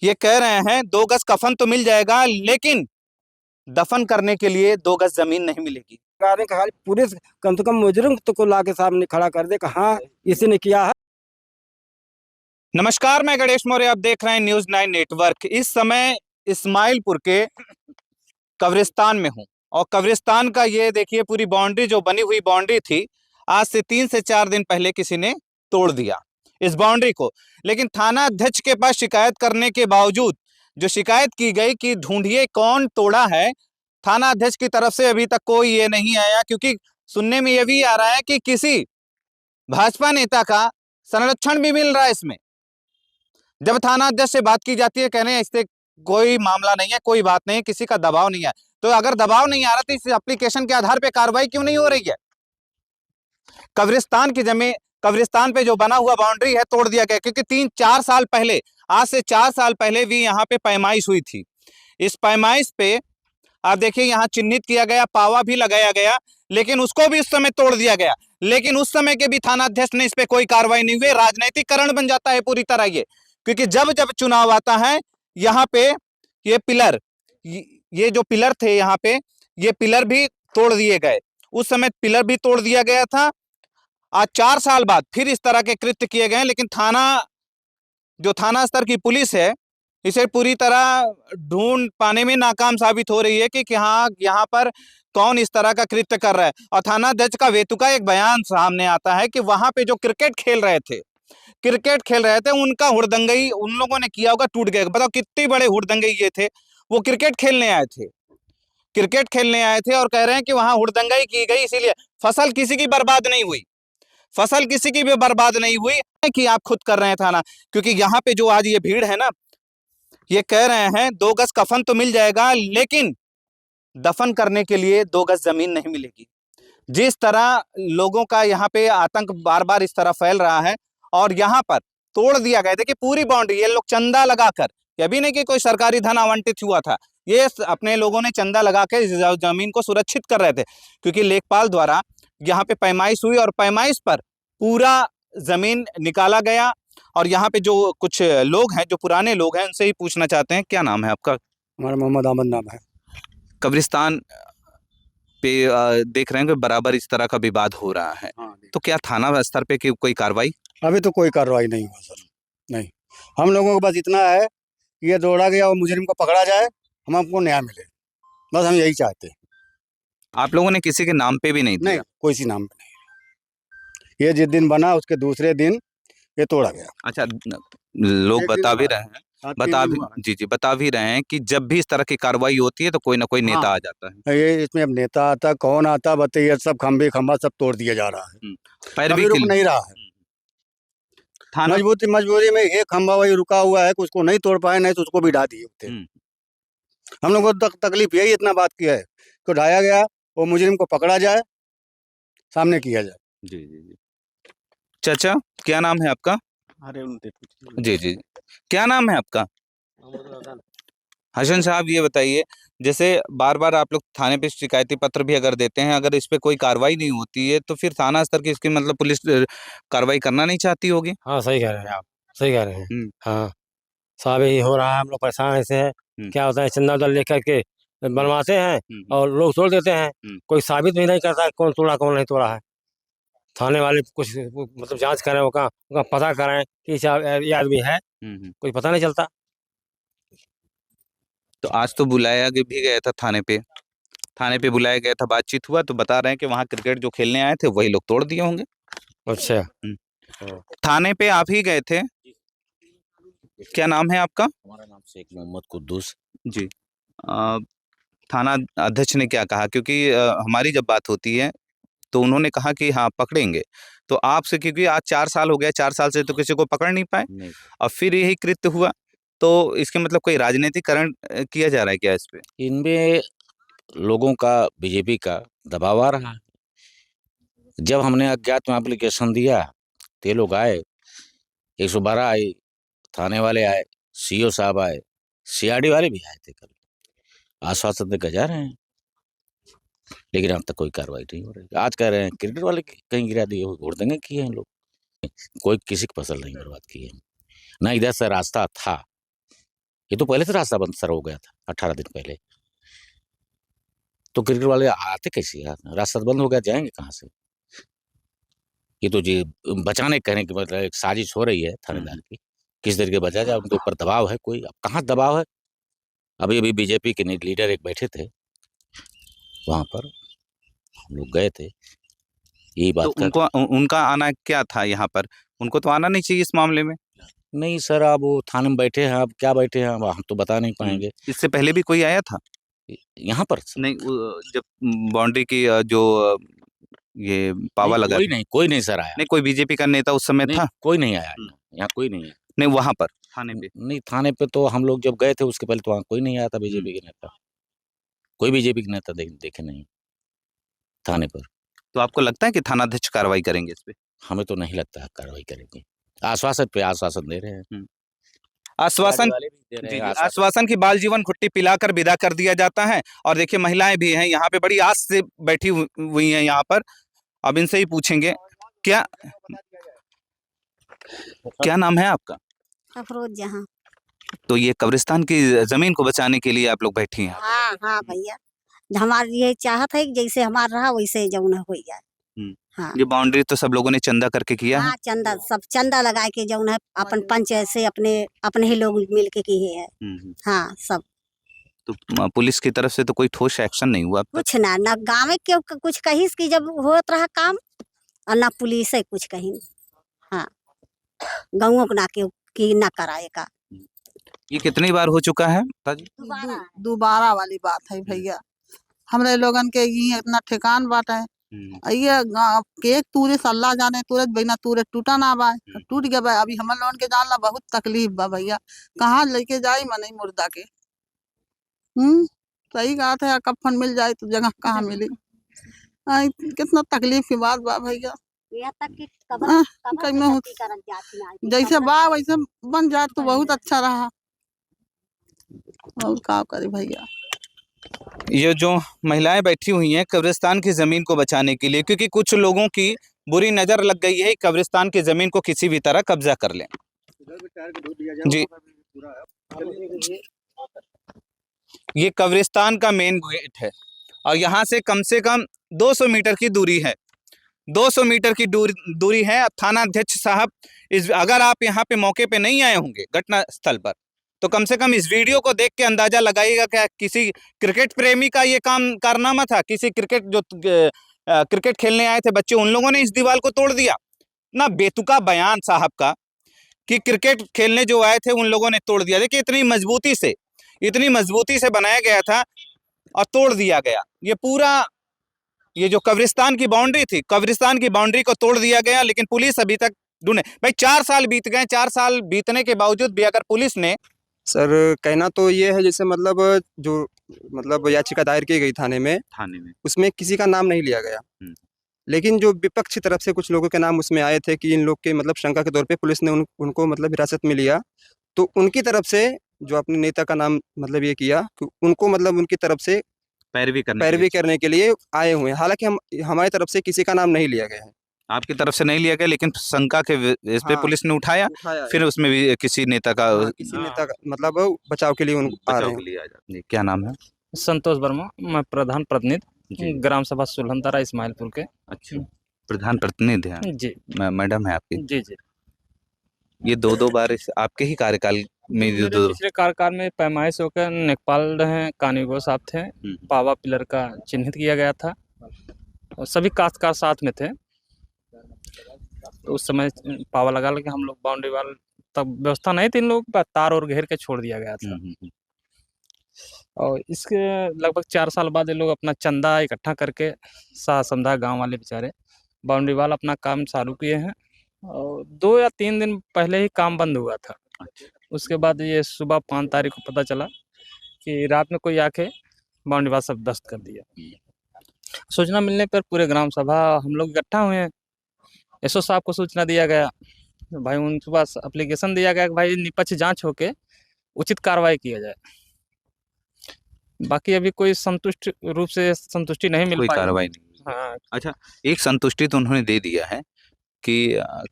ये कह रहे हैं 2 गज कफन तो मिल जाएगा, लेकिन दफन करने के लिए 2 गज जमीन नहीं मिलेगी। सरकार ने खाली पुलिस कम से कम मुजरिम तो को ला के सामने खड़ा कर दे कि हाँ इसी ने किया है। नमस्कार, मैं गणेश मौर्य, आप देख रहे हैं न्यूज़ 9 नेटवर्क। इस समय इस्माइलपुर के कब्रिस्तान में हूँ और कब्रिस्तान का ये देखिए, पूरी बाउंड्री जो बनी हुई बाउंड्री थी, आज से 3 से 4 दिन पहले किसी ने तोड़ दिया इस बाउंड्री को। लेकिन थाना अध्यक्ष के पास शिकायत करने के बावजूद जो शिकायत की गई कि ढूंढिए कौन तोड़ा है, थाना अध्यक्ष की तरफ से अभी तक कोई ये नहीं आया। क्योंकि सुनने में ये भी आ रहा है कि किसी भाजपा नेता का संरक्षण भी मिल रहा है इसमें। जब थाना अध्यक्ष से बात की जाती है, कह रहे हैं इससे कोई मामला नहीं है, कोई बात नहीं है, किसी का दबाव नहीं है। तो अगर दबाव नहीं आ रहा तो इस एप्लीकेशन के आधार पे कार्रवाई क्यों नहीं हो रही है? कब्रिस्तान की जमीन, कब्रिस्तान पे जो बना हुआ बाउंड्री है तोड़ दिया गया, क्योंकि 3-4 साल पहले, आज से 4 साल पहले भी यहाँ पे पैमाइश हुई थी। इस पैमाइश पे आप देखिए यहाँ चिन्हित किया गया, पावा भी लगाया गया, लेकिन उसको भी उस समय तोड़ दिया गया। लेकिन उस समय के भी थाना अध्यक्ष ने इस पे कोई कार्रवाई नहीं हुई। राजनीतिकरण बन जाता है पूरी तरह ये, क्योंकि जब जब चुनाव आता है यहाँ पे ये पिलर, ये जो पिलर थे यहाँ पे, ये पिलर भी तोड़ दिए गए। उस समय पिलर भी तोड़ दिया गया था। आज 4 साल बाद फिर इस तरह के कृत्य किए गए, लेकिन थाना स्तर की पुलिस है, इसे पूरी तरह ढूंढ पाने में नाकाम साबित हो रही है कि हाँ यहाँ पर कौन इस तरह का कृत्य कर रहा है। और थाना अध्यक्ष का वेतुका एक बयान सामने आता है कि वहां पे जो क्रिकेट खेल रहे थे उनका हुड़दंगई उन लोगों ने किया होगा, टूट गया। बताओ कितने बड़े हुड़दंगई ये थे। वो क्रिकेट खेलने आए थे और कह रहे हैं कि वहां हुड़दंगई की गई, इसीलिए फसल किसी की बर्बाद नहीं हुई। फसल किसी की भी बर्बाद नहीं हुई कि आप खुद कर रहे हैं थाना। क्योंकि यहाँ पे जो आज ये भीड़ है ना, ये कह रहे हैं 2 गज कफन तो मिल जाएगा, लेकिन दफन करने के लिए 2 गज जमीन नहीं मिलेगी। जिस तरह लोगों का यहाँ पे आतंक बार बार इस तरह फैल रहा है और यहाँ पर तोड़ दिया गया। देखिए पूरी बाउंड्री ये लोग चंदा लगाकर, ये भी नहीं कि कोई सरकारी धन आवंटित हुआ था, ये अपने लोगों ने चंदा लगा के जमीन को सुरक्षित कर रहे थे। क्योंकि लेखपाल द्वारा यहाँ पे पैमाइश हुई और पैमाइश पर पूरा जमीन निकाला गया। और यहाँ पे जो कुछ लोग हैं, जो पुराने लोग हैं, उनसे ही पूछना चाहते हैं, क्या नाम है आपका? हमारा मोहम्मद अहमद नाम है। कब्रिस्तान पे देख रहे हैं कि बराबर इस तरह का विवाद हो रहा है। तो क्या थाना स्तर पे कोई कार्रवाई? अभी तो कोई कार्रवाई नहीं हुआ सर, नहीं। हम लोगों को बस इतना है कि ये दौड़ा गया और मुजरिम को पकड़ा जाए, हमको न्याय मिले, बस हम यही चाहते हैं। आप लोगों ने किसी के नाम पे भी नहीं दिया? नहीं, कोई सी नाम पे नहीं। ये जिस दिन बना उसके दूसरे दिन ये तोड़ा गया। अच्छा, लोग बता भी रहे हैं, बता भी रहे हैं कि जब भी इस तरह की कार्रवाई होती है तो कोई ना कोई नेता आ जाता है। ये इसमें अब नेता आता, कौन आता बताइए, सब खंबा सब तोड़ दिया जा रहा है। पैरवी रुक नहीं रहा है। थाना मजबूरी में एक खंबा वही रुका हुआ है कि उसको नहीं तोड़ पाए, नहीं तो उसको भी ढा दिए होते। हम लोग को तकलीफ यही इतना बात की है कि ढाया गया, वो मुजरिम को पकड़ा जाए, सामने किया जाए। जी जी जी। चाचा, क्या नाम है आपका? अरे जी जी, क्या नाम है आपका? हसन साहब, ये बताइए, जैसे बार बार आप लोग थाने पे शिकायती पत्र भी अगर देते हैं, अगर इस पे कोई कार्रवाई नहीं होती है तो फिर थाना स्तर की इसकी मतलब पुलिस कार्रवाई करना नहीं चाहती होगी? हाँ, सही कह रहे हैं आप, सही कह रहे हैं। हाँ, साहब यही हो रहा है, हम लोग परेशान ऐसे हैं। क्या होता है, चंदा उदा लेकर के बनवाते हैं और लोग तोड़ देते हैं। कोई साबित भी नहीं करता है कौन तोड़ा कौन नहीं तोड़ा है। थाने वाले कुछ मतलब जांच करें, उनका पता करें कि ये आदमी है, कोई पता नहीं चलता। तो आज तो बुलाया भी गया था थाने पे बुलाया गया था, बातचीत हुआ, तो बता रहे हैं कि वहाँ क्रिकेट जो खेलने आए थे वही लोग तोड़ दिए होंगे। अच्छा, थाने पे आप ही गए थे? क्या नाम है आपका? हमारा नाम शेख मोहम्मद कुद्दूस जी। थाना अध्यक्ष ने क्या कहा? क्योंकि हमारी जब बात होती है तो उन्होंने कहा कि हाँ पकड़ेंगे, तो आपसे, क्योंकि आज 4 साल हो गया, 4 साल से तो किसी को पकड़ नहीं पाए और फिर यही कृत्य हुआ, तो इसके मतलब कोई राजनीतिकरण किया जा रहा है क्या इस पे? इनमें लोगों का, बीजेपी का दबाव आ रहा है। जब हमने अज्ञात में एप्लीकेशन दिया तो ये लोग आए, 112 आई, थाने वाले आए, सीओ साहब आए, सीआरडी वाले भी आए थे, कल आश्वासन देकर जा रहे हैं, लेकिन अब तक कोई कार्रवाई नहीं हो रही। आज कह रहे हैं क्रिकेट वाले कहीं गिरा दिए, हुड़दंगे किए हैं लोग। कोई किसी की फसल नहीं बर्बाद की है, ना इधर से रास्ता था ये तो पहले से रास्ता बंद सर हो गया था 18 दिन पहले। तो क्रिकेट वाले आते कैसे यार, रास्ता बंद हो गया, जाएंगे कहाँ से? ये तो जी बचाने कहने की मतलब एक साजिश हो रही है थानेदार की, किस तरीके बचा जाए, उनके ऊपर दबाव है कोई। अब कहाँ दबाव है? अभी अभी बीजेपी के लीडर एक बैठे थे वहां पर, हम लोग गए थे, यही तो बात कर। उनको उनका आना क्या था यहाँ पर? उनको तो आना नहीं चाहिए इस मामले में। नहीं सर, अब वो थाने में बैठे हैं, अब क्या बैठे हैं अब हम तो बता नहीं पाएंगे। इससे पहले भी कोई आया था? यहाँ पर सर? नहीं, जब बाउंड्री की जो ये पावा लगा कोई था। नहीं, कोई नहीं सर आया। नहीं, कोई बीजेपी का नेता उस समय नहीं, था? कोई नहीं आया यहाँ कोई नहीं है। नहीं, वहां पर थाने पे? नहीं, थाने पे तो हम लोग जब गए थे उसके पहले तो वहाँ कोई नहीं आया था बीजेपी के नेता। कोई बीजेपी के नेता देखे नहीं थाने पर। तो आपको लगता है कि थानाध्यक्ष कार्रवाई करेंगे इस पे? हमें तो नहीं लगता है कार्रवाई करेंगे। आश्वासन पे आश्वासन दे रहे हैं। आश्वासन वाले भी दे रहे जी हैं जी, आश्वासन। आश्वासन की बाल जीवन घुट्टी पिलाकर विदा कर दिया जाता है। और देखिए महिलाएं भी हैं यहाँ पे, बड़ी आस से बैठी हुई हैं यहाँ पर। अब इनसे ही पूछेंगे, क्या क्या नाम है आपका? अफरोज जहाँ। तो ये कब्रिस्तान की जमीन को बचाने के लिए आप लोग बैठी हैं? हाँ हाँ भैया, हमारी ये चाहत है कि जैसे हमारा रहा वैसे जौन हो जाए। हाँ ये बाउंड्री तो सब लोगों ने चंदा करके किया है? हाँ, चंदा सब चंदा लगा के जौन है अपन पंच से अपने अपने ही लोग मिल के किए है। हाँ सब। तो पुलिस की तरफ से तो कोई ठोस एक्शन नहीं हुआ अब तक? कुछ ना गाँव के कुछ कहीं की जब होत रहा काम, और ना पुलिस है कुछ कहीं। हाँ, गाँवों को ना की ना कराए का। ये कितनी बार हो चुका है ताजी? दोबारा वाली बात है भैया। हमरे लोगन के ये इतना ठिकान बाटे, ये के तूरे सल्ला जाने तुरंत बिना तूरे टूटा ना बा, टूट गया बा। अभी हमर लोगन के जानला बहुत तकलीफ बा भैया, कहाँ लेके जाई मनई मुर्दा के। सही बात है, कफन मिल जाए तो जगह कहाँ मिली। कितना तकलीफ की बात बा भैया। यहाँ तक कि जैसे बा वैसे बन जाए तो बहुत अच्छा रहा। और क्या करे भैया। ये जो महिलाएं बैठी हुई हैं कब्रिस्तान की जमीन को बचाने के लिए, क्योंकि कुछ लोगों की बुरी नजर लग गई है कब्रिस्तान की जमीन को किसी भी तरह कब्जा कर लें। जी, ये कब्रिस्तान का मेन गेट है और यहाँ से कम 200 मीटर की दूरी है। 200 मीटर की दूरी है। थाना अध्यक्ष साहब, अगर आप यहाँ पे मौके पे नहीं आए होंगे घटना स्थल पर, तो कम से कम इस वीडियो को देख के अंदाजा लगाइएगा क्या किसी क्रिकेट प्रेमी का ये कारनामा था। किसी क्रिकेट खेलने आए थे बच्चे, उन लोगों ने इस दीवार को तोड़ दिया ना। बेतुका बयान साहब का कि क्रिकेट खेलने जो आए थे उन लोगों ने तोड़ दिया। देखिए इतनी मजबूती से बनाया गया था और तोड़ दिया गया। ये पूरा ये जो कब्रिस्तान की बाउंड्री थी, कब्रिस्तान की बाउंड्री को तोड़ दिया गया। लेकिन पुलिस अभी तक ढूंढे। भाई 4 साल बीत गए, 4 साल बीतने के बावजूद भी अगर पुलिस ने सर कहना तो ये है जैसे मतलब याचिका दायर की गई थाने में उसमें किसी का नाम नहीं लिया गया, लेकिन जो विपक्ष की तरफ से कुछ लोगों के नाम उसमें आए थे कि इन लोग के मतलब शंका के तौर पे पुलिस ने उनको मतलब हिरासत में लिया। तो उनकी तरफ से जो अपने नेता का नाम मतलब ये किया कि उनको मतलब उनकी तरफ से पैरवी करने के लिए आए हुए हैं। हालांकि हमारी तरफ से किसी का नाम नहीं लिया गया है। आपकी तरफ से नहीं लिया गया, लेकिन शंका के इस पे पुलिस ने उठाया फिर उसमें भी किसी नेता का मतलब बचाव के लिए आ रहे हैं। क्या नाम है? संतोष वर्मा, मैं प्रधान प्रतिनिधि ग्राम सभा सुलहनतारा इस्माइलपुर के। अच्छा, प्रधान प्रतिनिधि हैं जी। मैडम है आपकी? जी जी। ये दो बार आपके ही कार्यकाल में पिछले कार्यकाल में पैमाइश होकर नेकपाल रहे कानूगो साहब थे, पावा पिलर का चिन्हित किया गया था और सभी काश्तकार साथ में थे। तो उस समय पावा लगा के हम लोग बाउंड्री वाल, तब व्यवस्था नहीं थी, इन लोग तार और घेर के छोड़ दिया गया था। और इसके लगभग 4 साल बाद ये लोग अपना चंदा इकट्ठा करके समझा गांव वाले बेचारे बाउंड्री वाल अपना काम चालू किए हैं। और 2 या 3 दिन पहले ही काम बंद हुआ था। उसके बाद ये सुबह 5 तारीख को पता चला कि रात में कोई आके बाउंड्री वाल सब ध्वस्त कर दिया। सूचना मिलने पर पूरे ग्राम सभा हम लोग इकट्ठा हुए हैं। एसओ साहब को सूचना दिया गया, भाई उनके पास एप्लीकेशन दिया गया कि भाई निष्पक्ष जांच होके उचित कार्रवाई किया जाए। बाकी अभी कोई संतुष्टि नहीं मिल पाई, कोई कार्रवाई नहीं। हाँ। अच्छा, एक संतुष्टि तो उन्होंने दे दिया है कि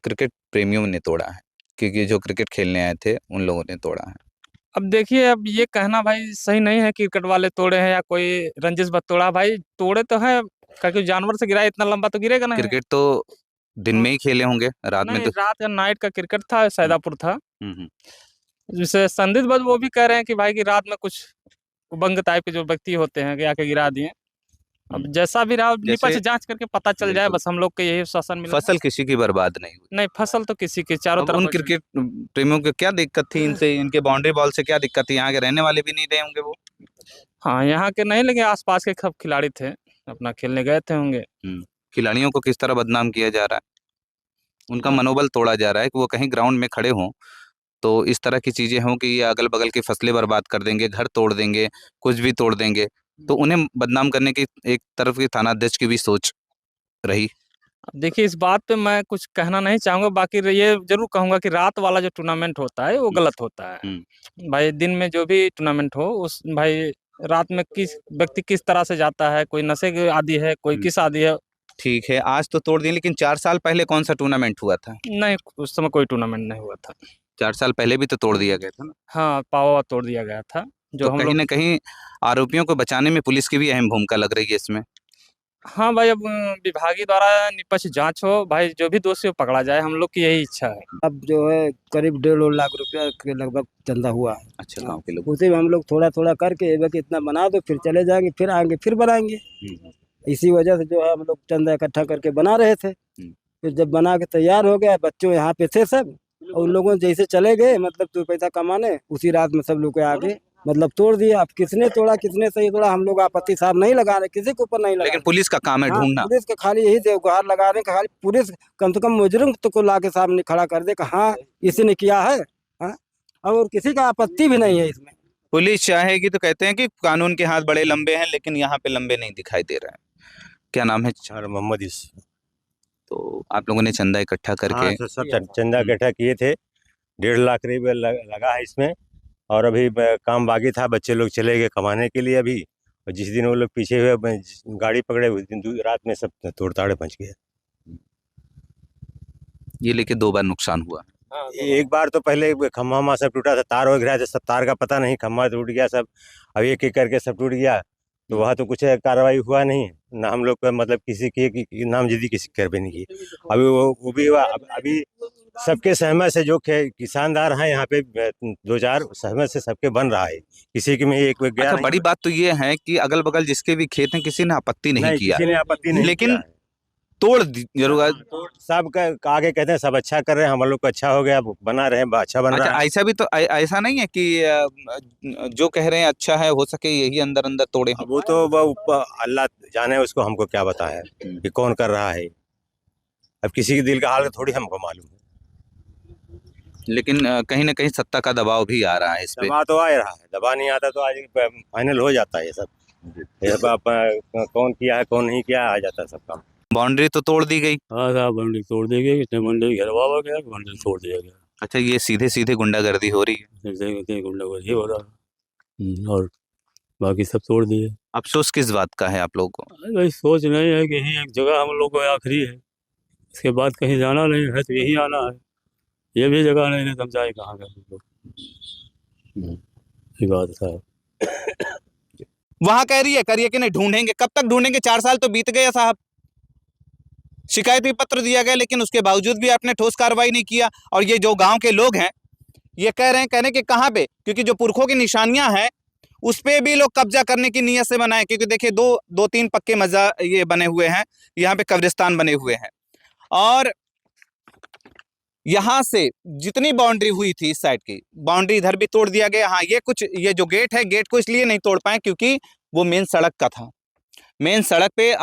क्रिकेट प्रेमियों ने तोड़ा है, क्योंकि जो क्रिकेट खेलने आए थे उन लोगों ने तोड़ा है। अब देखिए, अब ये कहना भाई सही नहीं है, क्रिकेट वाले तोड़े हैं या कोई रंजिश बत्तोड़ा, भाई तोड़े तो है, क्योंकि जानवर से गिरा है, इतना लंबा तो गिरेगा नहीं। क्रिकेट तो दिन में ही खेले होंगे, रात में नहीं, तो। रात का नाइट का क्रिकेट था, सैदापुर था। हम्म। जैसे संदिग्ध बद वो भी कह रहे हैं कि भाई की रात में कुछ उबंग टाइप के जो व्यक्ति होते हैं कि आके गिरा दिए। अब जैसा भी रहा, निपक्ष जैसे जांच करके पता चल जाए, बिल्कुल। बस हम लोग को यही शासन मिला है। फसल किसी की बर्बाद नहीं हुई। नहीं, फसल तो किसी की चारों अब तरफ उन बची। क्रिकेट प्रेमियों को क्या दिक्कत थी इनसे, इनके बाउंड्री बॉल से क्या दिक्कत थी? यहाँ के रहने वाले भी नहीं रहे होंगे वो। हाँ, यहाँ के नहीं, लेकिन आसपास के सब खिलाड़ी थे, अपना खेलने गए थे होंगे। खिलाड़ियों को किस तरह बदनाम किया जा रहा है, उनका हाँ। मनोबल तोड़ा जा रहा है कि वो कहीं ग्राउंड में खड़े हों तो इस तरह की चीजें हों कि ये अगल बगल की फसलें बर्बाद कर देंगे, घर तोड़ देंगे, कुछ भी तोड़ देंगे, तो उन्हें बदनाम करने की एक तरफ की थाना अध्यक्ष की भी सोच रही। अब देखिए, इस बात पे मैं कुछ कहना नहीं चाहूंगा, बाकी ये जरूर कहूंगा कि रात वाला जो टूर्नामेंट होता है वो गलत होता है। भाई दिन में जो भी टूर्नामेंट हो, उस भाई रात में किस व्यक्ति किस तरह से जाता है, कोई नशे के आदी है, कोई किस आदी है। ठीक है, आज तो तोड़ दिए, लेकिन 4 साल पहले कौन सा टूर्नामेंट हुआ था? नहीं, उस समय कोई टूर्नामेंट नहीं हुआ था। 4 साल पहले भी तो तोड़ दिया गया था ना। हाँ, पावा तोड़ दिया गया था, जो तो हम कहीं लोग। ना कहीं आरोपियों को बचाने में पुलिस की भी अहम भूमिका लग रही है इसमें। हाँ भाई, अब विभागीय द्वारा निष्पक्ष जांच हो, भाई जो भी दोषी हो पकड़ा जाए, हम लोग की यही इच्छा है। अब जो है करीब 1.5 लाख रुपया के लगभग चंदा हुआ है। अच्छा, गांव के लोग। उसे हम लोग थोड़ा थोड़ा करके एक बार इतना बना दो, फिर चले जाएंगे, फिर आएंगे, फिर बनाएंगे। इसी वजह से जो है हम लोग चंदा इकट्ठा करके बना रहे थे। फिर जब बना के तैयार हो गया, बच्चों यहाँ पे थे सब, और उन लोगों जैसे चले गए मतलब 2 पैसा कमाने, उसी रात में सब लोग के आगे मतलब तोड़ दिया। अब किसने तोड़ा, किसने सही तोड़ा, हम लोग आपत्ति साहब नहीं लगा रहे, किसी के ऊपर नहीं लगा। लेकिन पुलिस का काम है हाँ, ढूंढना। पुलिस का खाली यही गुहार लगा रहे हैं, खाली पुलिस कम से कम मुजरिम तो को ला के सामने खड़ा कर दे कि हाँ इसी ने किया है। हाँ, और किसी का आपत्ति भी नहीं है इसमें। पुलिस चाहेगी तो कहते हैं कि कानून के हाथ बड़े लंबे हैं, लेकिन यहाँ पे लंबे नहीं दिखाई दे रहे हैं। क्या नाम है? मोहम्मद इस। तो आप लोगों ने चंदा इकट्ठा करके? हाँ, सब चंदा इकट्ठा किए थे, 1.5 लाख रुपये लगा है इसमें। और अभी काम बाकी था, बच्चे लोग चले गए कमाने के लिए अभी, और जिस दिन वो लोग पीछे हुए गाड़ी पकड़े, उस दिन रात में सब तोड़ ताड़े पहुँच गए। ये लेके 2 बार नुकसान हुआ। एक बार तो पहले खम्भा सब टूटा था, तार वगैरह गिरा, सब तार का पता नहीं, खम्भा टूट गया सब। अब एक एक करके सब टूट गया, तो वहाँ तो कुछ कार्रवाई हुआ नहीं ना, हम लोग का मतलब किसी की नामजदी किसी कर भी नहीं की। अभी वो भी हुआ। अभी सबके सहमत से जो किसानदार हैं यहाँ पे 2-4 सहमत से सबके बन रहा है, किसी के में एक गया। अच्छा, बड़ी बात तो ये है कि अगल बगल जिसके भी खेत हैं किसी ने आपत्ति नहीं किया, किसी ने आपत्ति नहीं, लेकिन तोड़ जरूर। सब का आगे कहते हैं सब अच्छा कर रहे हैं, हम लोग को अच्छा हो गया, बना रहे हैं, अच्छा बन रहा है। ऐसा भी तो ऐसा नहीं है कि जो कह रहे हैं अच्छा है, हो सके यही अंदर अंदर तोड़े हों। वो तो अल्लाह जाने, उसको हमको क्या बताया कि कौन कर रहा है। अब किसी के दिल का हाल थोड़ी हमको मालूम है, लेकिन कहीं ना कहीं सत्ता का दबाव भी आ रहा है इस पे। दबा तो आ रहा है, दबा नहीं आता तो आज फाइनल हो जाता है ये सब। कौन किया है कौन नहीं किया, आ जाता है सब काम। बाउंड्री तो तोड़ दी गई। हाँ साहब, बाउंड्री तोड़ दी गई, कितने बाउंड्री घेरवा गया, बाउंड्री तोड़ दिया गया। अच्छा, ये सीधे सीधे गुंडागर्दी हो रही है। गुंडागर्दी हो रहा है, और बाकी सब तोड़ दिए। अफसोस किस बात का है आप लोगों को? भाई सोच नहीं है कि यही एक जगह हम लोग को आखिरी है, इसके बाद कहीं जाना नहीं है, तो यही आना है। ये भी जगह नहीं है, तब जाए कहाँ का हम लोग। ये बात साहब। वहां कह रही है करिए कि नहीं, ढूंढेंगे। कब तक ढूंढेंगे? 4 साल तो बीत गए साहब। शिकायती पत्र दिया गया, लेकिन उसके बावजूद भी आपने ठोस कार्रवाई नहीं किया। और ये जो गांव के लोग हैं ये कह रहे हैं, कहने के कहाँ पे, क्योंकि जो पुरखों की निशानियां हैं उस पे भी लोग कब्जा करने की नीयत से बनाए। क्योंकि देखिए 2-3 पक्के मजा ये बने हुए हैं, यहाँ पे कब्रिस्तान बने हुए हैं, और यहाँ से जितनी बाउंड्री हुई थी इस साइड की बाउंड्री इधर भी तोड़ दिया गया। हाँ, ये जो गेट है, गेट को इसलिए नहीं तोड़ पाए क्योंकि वो मेन सड़क का था, मेन सड़क पे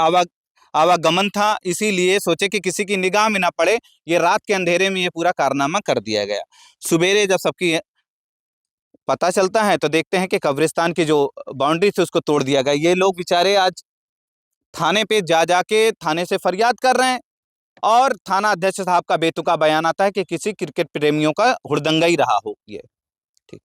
आवागमन था, इसीलिए सोचे कि किसी की निगाह में ना पड़े, ये रात के अंधेरे में ये पूरा कारनामा कर दिया गया। सुबेरे जब सबकी पता चलता है तो देखते हैं कि कब्रिस्तान की जो बाउंड्री थी उसको तोड़ दिया गया। ये लोग बेचारे आज थाने पे जाके थाने से फरियाद कर रहे हैं, और थाना अध्यक्ष साहब का बेतुका बयान आता है कि किसी क्रिकेट प्रेमियों का हुड़दंगा ही रहा हो ये।